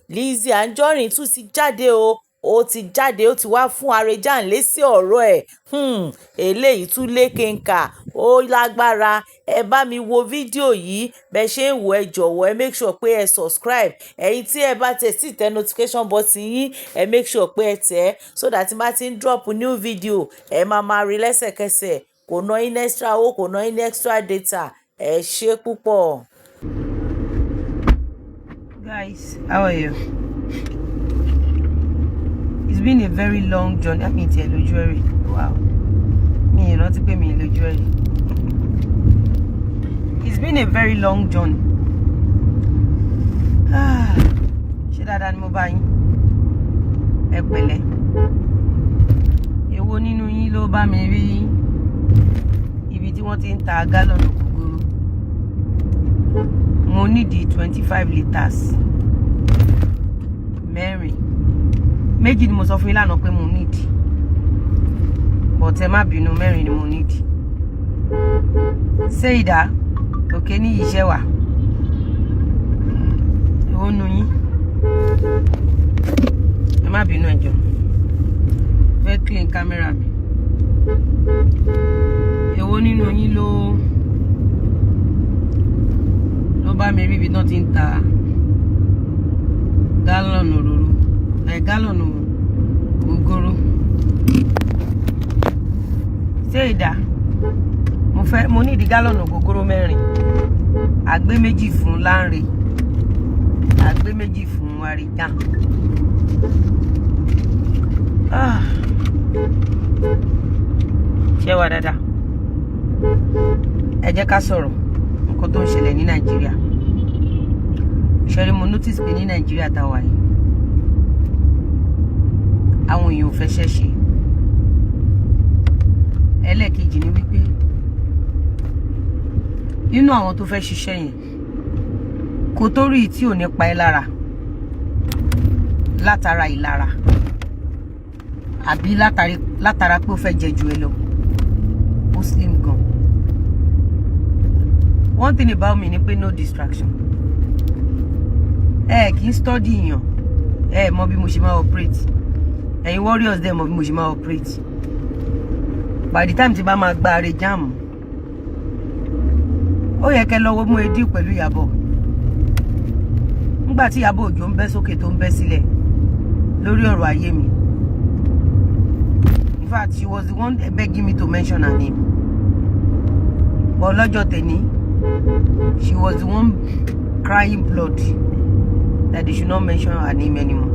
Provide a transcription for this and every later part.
Lizzy Anjorin tún ti jáde o. Ó ti jáde, ó ti wá fún Harejan lésì ọ̀rọ̀ ẹ̀. Eléyìí tún lékenkà, ó lágbára. Ẹ bá mi wo fídíò yìí, bẹ́ ṣe ń wò ẹ jọ̀wọ́ ẹ make sure pé ẹ subscribe. Ẹ̀yin tí ẹ bá tẹ̀ sí tẹ notification button yín, ẹ make sure pé ẹ tẹ̀ so that tí bá ti ń drop new video, ẹ máa rí lẹ́sẹ̀kẹsẹ̀. Kò ná yín extra owó, kò ná yín extra data. Ẹ ṣé púpọ̀. Guys, how are you? It's been a very long journey. I mean, jewelry. Wow. Me, not to pay me jewelry. It's been a very long journey. Ṣé dáadáa ni mo bá yín? Ẹ pẹ̀lẹ́. Èwo nínú yín ló bá mi rí ibi tí wọ́n ti ń ta gálọ̀nù gogoro. Mo need 25 litres. Mary. Méjì ni mo sọ fún yín lánàá pé mo need. But ẹ má bínú, mẹ́rin ni mo need. Ṣé ìdá òkè ní iṣẹ́ wà? Èwo nínú yín? Ẹ má bínú ẹ jọ̀ọ́. Fẹ́ clean camera mi. Èwo nínú yín ló bá mi rí ibi náà ti ń ta gálọ̀nù òróró, gálọ̀nù gogoro. Ṣé ìdá? Mo ní ìdí gálọ̀nù gogoro 4. Àgbé 2 fún Lánre. Àgbé 2 fún Harejan. Ṣé wà dáadáa? Ẹ jẹ́ ká sọ̀rọ̀ nǹkan tó ń ṣẹlẹ̀ ní Nàìjíríà. Ṣé mo notice pé ní Nàìjíríà tá wà yìí, àwọn èèyàn ò fẹ́ ṣẹ̀ṣe. Ẹlẹ́ẹ̀kejì ni wípé nínú àwọn tó fẹ́ ṣiṣẹ́ yẹn, kò tó rí tí ò ní pa ẹ́ lára látara ìlara àbí látara pé ó fẹ́ jẹ ju ẹ lọ. Ó slim gan. One thing about me ni pé no distraction. Kì í study yàn. Mọ bí mo ṣe máa operate. Ẹ̀yin warriors dẹ̀ mọ bí mo ṣe máa operate. By the time tí bá máa gba Harejan, ó yẹ kẹ́ lọ́wọ́ mú edí pẹ̀lú Ìyábọ̀. Nígbà tí Ìyábọ̀ Òjó ń bẹ́ sókè tó ń bẹ́ sílẹ̀ lórí ọ̀rọ̀ ayé mi. In fact, she was the one begging me to mention her name. But lọ́jọ́ tẹ̀ní, she was the one crying blood that they should not mention her name anymore.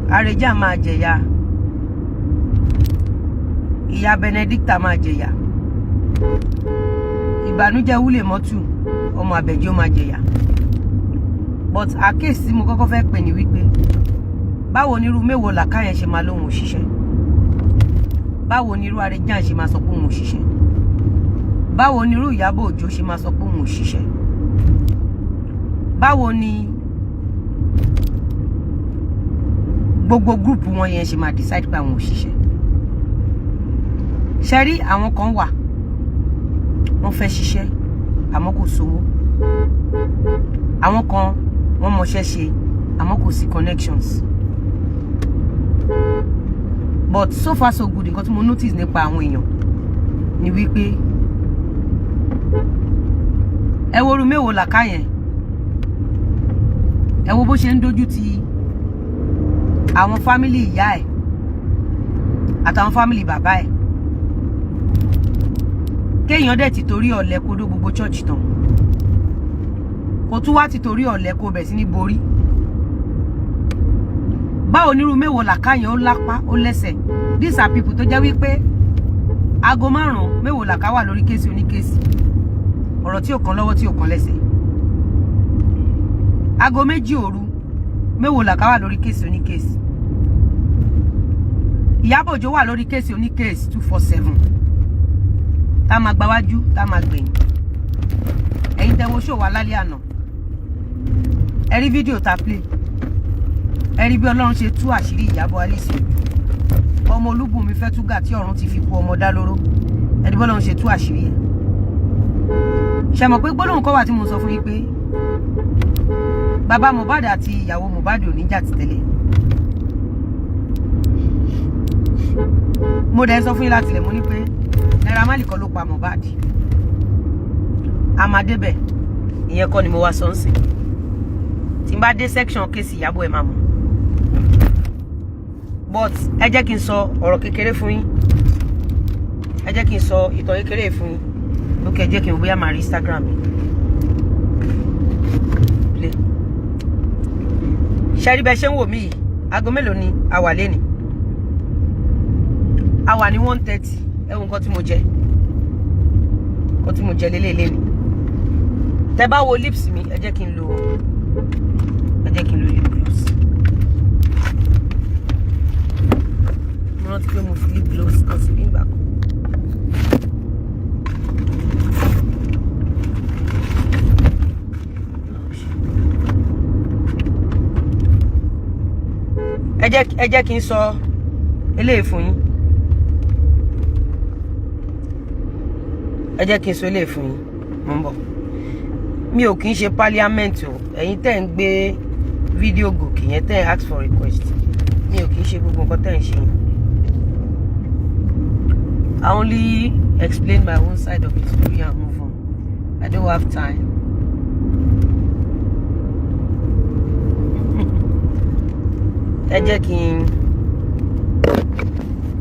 Harejan máa jẹ̀yà. Ìyá Benedicta máa jẹ̀yà. Ìbànújẹ́ wúlé mọ́tù, ọmọ Àbẹ̀jẹ́ máa jẹ̀yà. But àkéèsí mo kọ́kọ́ fẹ́ pè ní wípé báwo ni irú Mẹ́wòó Làkáyẹn ṣe máa lóhun òṣìṣẹ́? Báwo ni irú Harejan ṣe máa sọ pé òun òṣìṣẹ́? Báwo ni irú Ìyábọ̀ Òjó ṣe máa sọ pé òun òṣìṣẹ́? Báwo ni gbogbo group wọn yẹn ṣe máa decide pé àwọn òṣìṣẹ́? Ṣé rí àwọn kan wà wọ́n fẹ́ ṣiṣẹ́ àmọ́ kò sówó. Àwọn kan wọ́n mọṣẹ́ ṣe àmọ́ kò sí connections. But so far so good, nǹkan tí mo notice nípa àwọn èèyàn ni wípé ẹ wo irú Mẹ́wòó Làkáyẹn. Ẹ wo bó ṣe ń dojú ti àwọn family ìyá ẹ̀ àtàwọn family bàbá ẹ̀. Kéèyàn dẹ̀ ti torí ọ̀lẹ kó dó gbogbo church tán. Kò tún wá ti torí ọ̀lẹ kó bẹ̀ sí ní borí. Báwo ni irú Mẹ́wòó Làkáyẹn ó lápá ó lẹ́sẹ̀? These are people tó jẹ́ wípé aago 5 Mẹ́wòó Làká wà lórí kéèsì oníkéèsì. Ọ̀rọ̀ tí ò kan lọ́wọ́ tí ò kan lẹ́sẹ̀. Aago 2 òru Mẹ́wòó Làká wà lórí kéèsì oníkéèsì. Ìyábọ̀ Òjó wà lórí kéèsì oníkéèsì 247. Tá máa gba wájú, tá máa gbẹ̀yìn. Ẹ̀yin tẹ́ wo show wa lálẹ́ àná. Ẹ rí fídíò tá play. Ẹ rí bí Ọlọ́run ṣe tú àṣírí Ìyábọ̀ Alice. Ọmọ Olúbùnmi fẹ́ túgà tí ọ̀run ti fi kú ọmọ dá lóró. Ẹ rí bí Ọlọ́run ṣe tú àṣírí ẹ̀. Ṣé mọ̀ pé gbólóhùn kan wà tí mo sọ fún yín pé bàbá Mohbad àti ìyàwó Mohbad ò ní jà ti tẹ́lẹ̀. Mo dẹ̀ sọ fún yín láti lẹ̀ mo ní pé Naira Marley kọ́ ló pa Mohbad. Amadébẹ̀ ìyẹn kọ́ ni mo wá sọ ń sìn. Tí n bá dé section kéèsì Ìyábọ̀ ẹ máa mọ̀. But ẹ jẹ́ kí n sọ ọ̀rọ̀ kékeré fún yín. Ẹ jẹ́ kí n sọ ìtàn kékeré fún yín. Lókè ẹ jẹ́ kí n bóyá máa rí Instagram mi. Ṣé rí bẹ́ẹ̀ ṣe ń wò mí yìí? Aago mélòó ni a wà léni? A wà ní 1:30. Ẹ wo nǹkan tí mo jẹ. Nǹkan tí mo jẹ léléni. Tẹ́ bá wo lips mi, ẹ jẹ́ kí n lo lip gloss. Mo rántí pé mo fi lip gloss kan sí nígbà kan. Ẹ jẹ́ kí n sọ eléyìí fún yín. Ẹ jẹ́ kí n sọ eléyìí fún yín. Mo ń bọ̀. Mi ò kì í ṣe parliament o. Ẹ̀yin tẹ́ ń gbé fídíò gòkè yẹn tẹ́ ń ask for request. Mi ò kì í ṣe gbogbo nǹkan tẹ́ ń ṣe. I only explain my own side of the story and move on. I don't have time. Ẹ jẹ́ kí n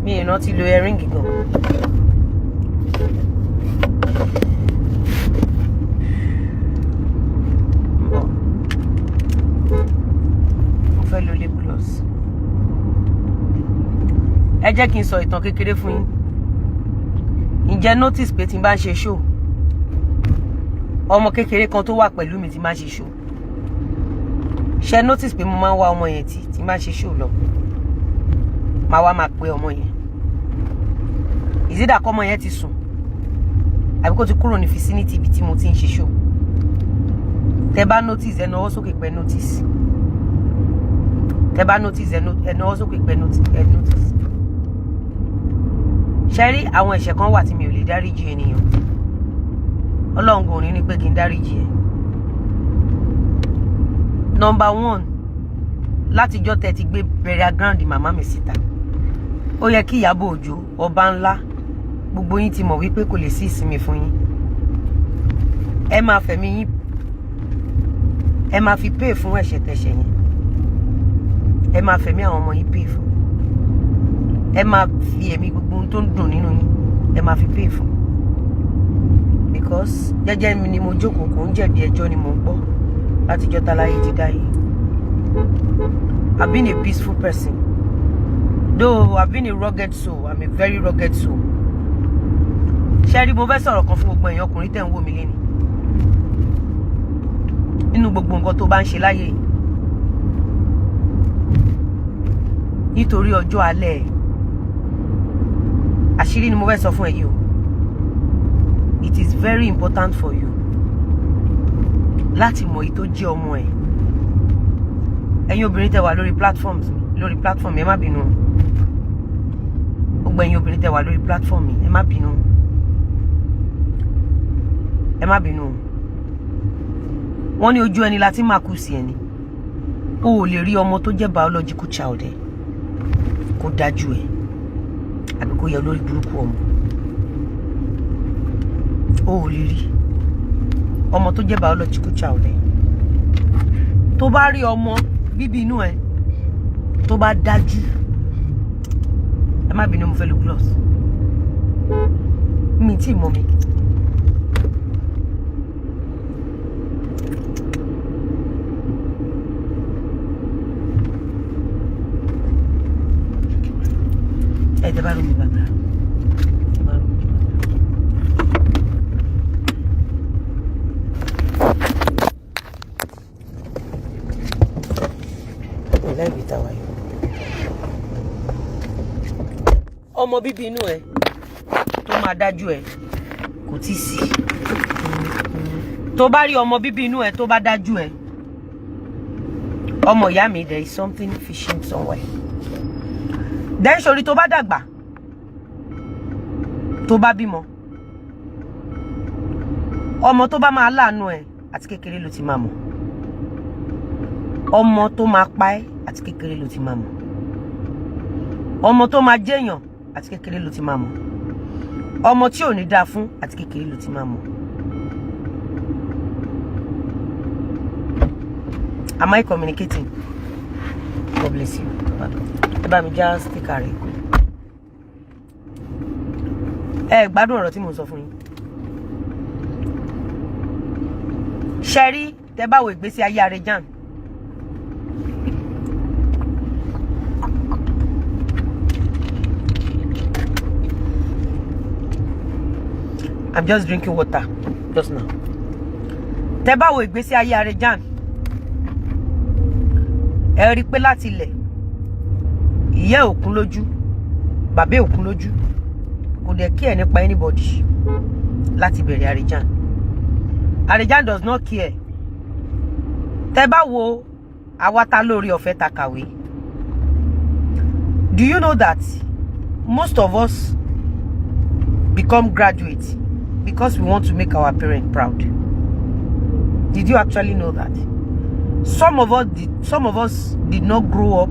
mi ìrántí lo earring gan. Mo fẹ́ lo lip gloss. Ẹ jẹ́ kí n sọ ìtàn kékeré fún yín. Ǹjẹ́ notice pé tí n bá ń ṣe show ọmọ kékeré kan tó wà pẹ̀lú mi tí n bá ń ṣe show. Ṣé notice pé mo máa ń wá ọmọ yẹn tí n bá ń ṣe show lọ. Máa wá máa pe ọmọ yẹn. Ìsídà kọ́ ọmọ yẹn ti sùn àbí kó ti kúrò ní vicinity ibi tí mo ti ń ṣe show. Tẹ́ bá notice ẹ nawọ́ sókè pé notice. Tẹ́ bá notice ẹ nawọ́ sókè pé notice. Ṣé rí àwọn ẹ̀ṣẹ̀ kan wà tí mi ò lè dáríjì ènìyàn. Ọlọ́run kò ní pé kí n dáríjì ẹ. Number 1, látijọ́ tẹ́ ti gbé burial ground màmá mi síta. Ó yẹ kí Ìyábọ̀ Òjó ọba ńlá gbogbo yín ti mọ̀ wípé kò lè sí ìsinmi fún yín. Ẹ máa fẹ̀mí yín, ẹ máa fi pay fún ẹ̀ṣẹ̀ tẹ̀ṣẹ̀ yẹn. Ẹ máa fẹ̀mí àwọn ọmọ yín pay fún. Ẹ máa fi ẹ̀mí gbogbo ohun tó ń dùn nínú yín ẹ máa fi pay fún. Because jẹ́jẹ́ mi ni mo jókòó kò ń jẹ̀bi ẹjọ́ ni mo ń gbọ́ látijọ́ táláyé ti dá yìí. I've been a peaceful person. Though I've been a rugged soul. I'm a very rugged soul. Ṣé rí mo fẹ́ sọ̀rọ̀ kan fún gbogbo èèyàn ọkùnrin tẹ́ ń wò mí lénìí. Nínú gbogbo nǹkan tó bá ń ṣe láyé yìí. Nítorí ọjọ́ alẹ́ ẹ̀. Àṣírí ni mo fẹ́ sọ fún ẹ yìí o. It is very important for you láti mọ èyí tó jẹ́ ọmọ ẹ̀. Ẹ̀yin obìnrin tẹ́ wà lórí platform ẹ má bínú. Gbogbo ẹ̀yin obìnrin tẹ́ wà lórí platform ẹ má bínú. Ẹ má bínú. Wọ́n ní ojú ẹni láti máa kú sí ẹni. O ò lè rí ọmọ tó jẹ́ biological child ẹ kó dájú ẹ àbí kó yẹ lórí burúkú ọmọ. O ò lè rí ọmọ tó jẹ́ biological child ẹ. Tó bá rí ọmọ bíbí inú ẹ tó bá dájú, ẹ má bínú mo fẹ́ lo gloss. Mi tí mọ̀ mi. Ẹ tẹ́ bá rú mi bàbá. Ọmọ bíbí inú ẹ tó máa dájú ẹ kò tí sí. Tó bá rí ọmọ bíbí inú ẹ tó bá dájú ẹ, ọmọ ìyá mi, there is something fishing somewhere. Then sori tó bá dàgbà, tó bá bímọ, ọmọ tó bá máa láàánú ẹ àti kékeré ló ti máa mọ̀. ọmọ tó máa pa ẹ́ àti kékeré ló ti máa mọ̀. Ọmọ tó máa jẹ́yàn àti kékeré ló ti máa mọ̀. Ọmọ tí ò ní dáa fún àti kékeré ló ti máa mọ̀. Am I communicating? God bless you. Ẹ bá mi já sticker rẹ̀. Ẹ gbádùn ọ̀rọ̀ tí mo sọ fún yín. Ṣẹ́rí tẹ́ bá wo ìgbésí ayé Harejan. I'm just drinking water just now. Tẹ́ bá wo ìgbésí ayé Harejan. Ẹ rí pé láti ilẹ̀ ìyá òkun lójú, bàbá òkun lójú, kò dẹ̀ kí ẹ̀ nípa anybody láti bẹ̀rẹ̀ Harejan. Harejan does not care. Tẹ́ bá wo àwátá lórí ọ̀fẹ́ ta kàwé. Do you know that most of us become graduates because we want to make our parents proud? Did you actually know that? Some of us did not grow up